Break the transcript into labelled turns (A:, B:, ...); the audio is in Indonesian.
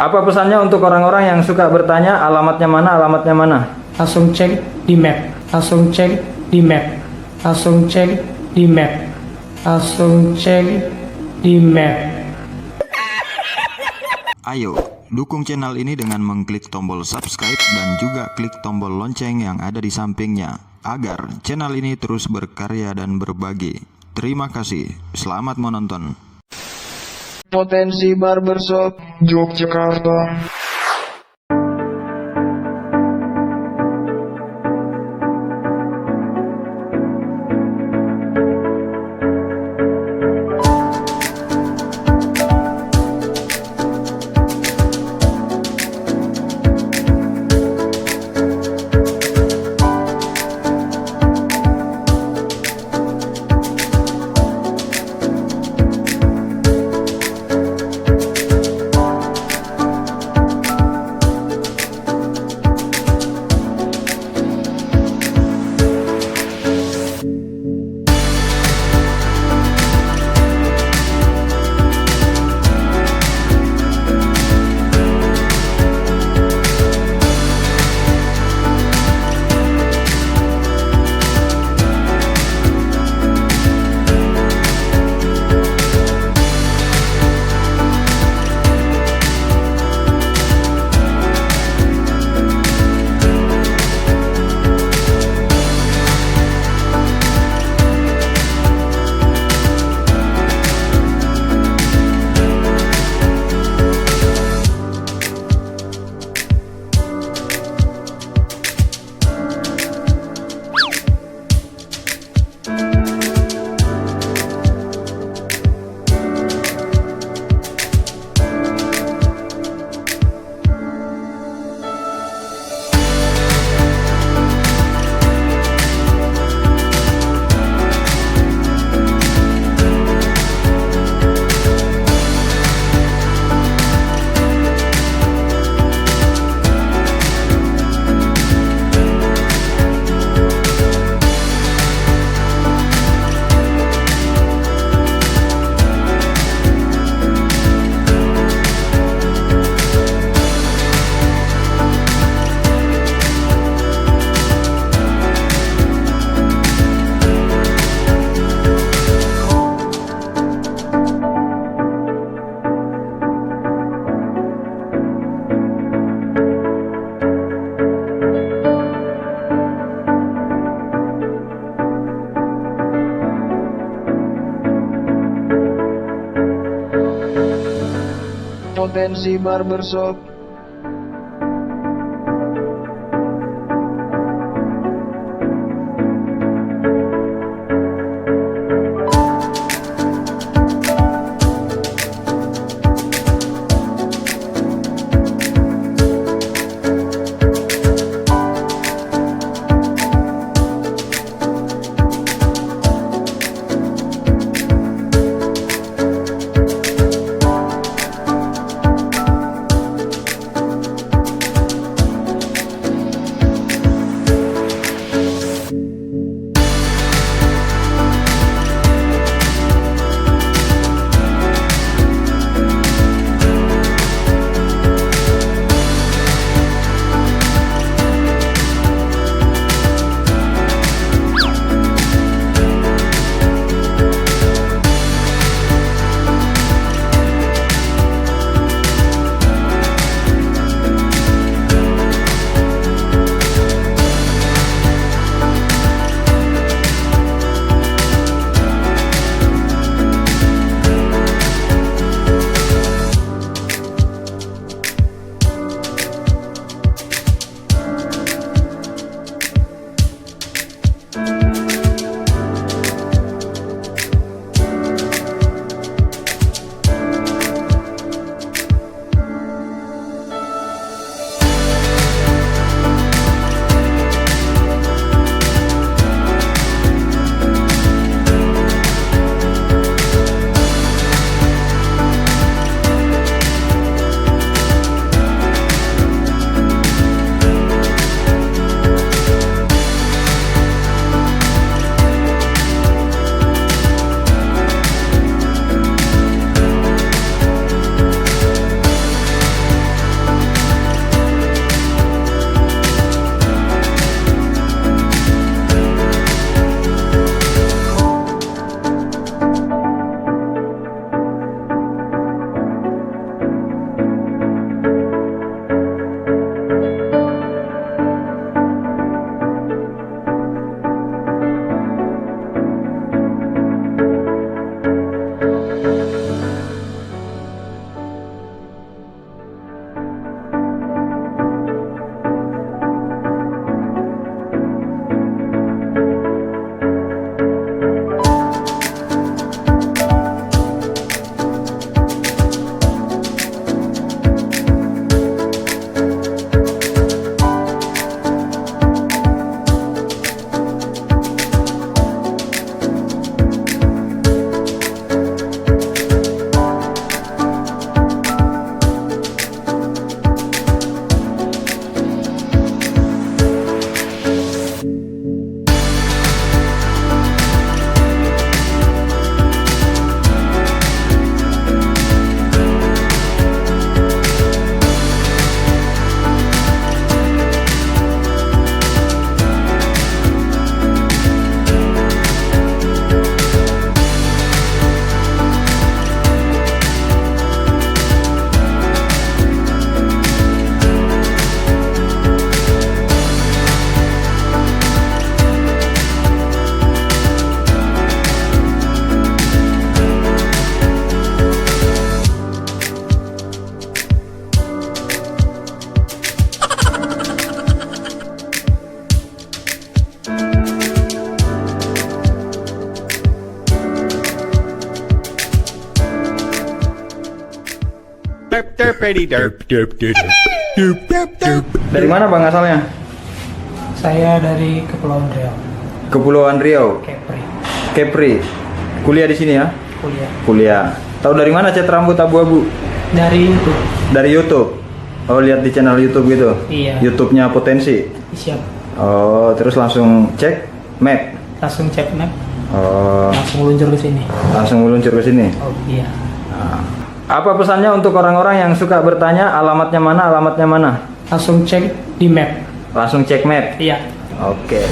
A: Apa pesannya untuk orang-orang yang suka bertanya alamatnya mana, alamatnya mana?
B: Langsung cek di map, langsung cek di map, langsung cek di map, langsung cek di map.
C: Ayo, dukung channel ini dengan mengklik tombol subscribe dan juga klik tombol lonceng yang ada di sampingnya, agar channel ini terus berkarya dan berbagi. Terima kasih, selamat menonton.
D: Potensi Barbershop Yogyakarta. Potensi Barbershop.
A: Dari mana Bang asalnya?
B: Saya dari Kepulauan Riau,
A: Kepulauan Riau.
B: Kepri,
A: Kepri. Kuliah di sini ya?
B: kuliah.
A: Kuliah. Tahu dari mana cat rambut abu-abu?
B: Dari itu,
A: Dari YouTube. Oh, lihat di channel YouTube gitu.
B: Iya.
A: YouTube-nya Potensi.
B: siap.
A: Oh, terus langsung cek map.
B: Langsung cek map,
A: Oh,
B: langsung meluncur ke sini.
A: langsung meluncur ke sini.
B: Oh iya.
A: Apa pesannya untuk orang-orang yang suka bertanya alamatnya mana, alamatnya mana?
B: Langsung cek di map.
A: Langsung cek map.
B: Iya.
A: Oke.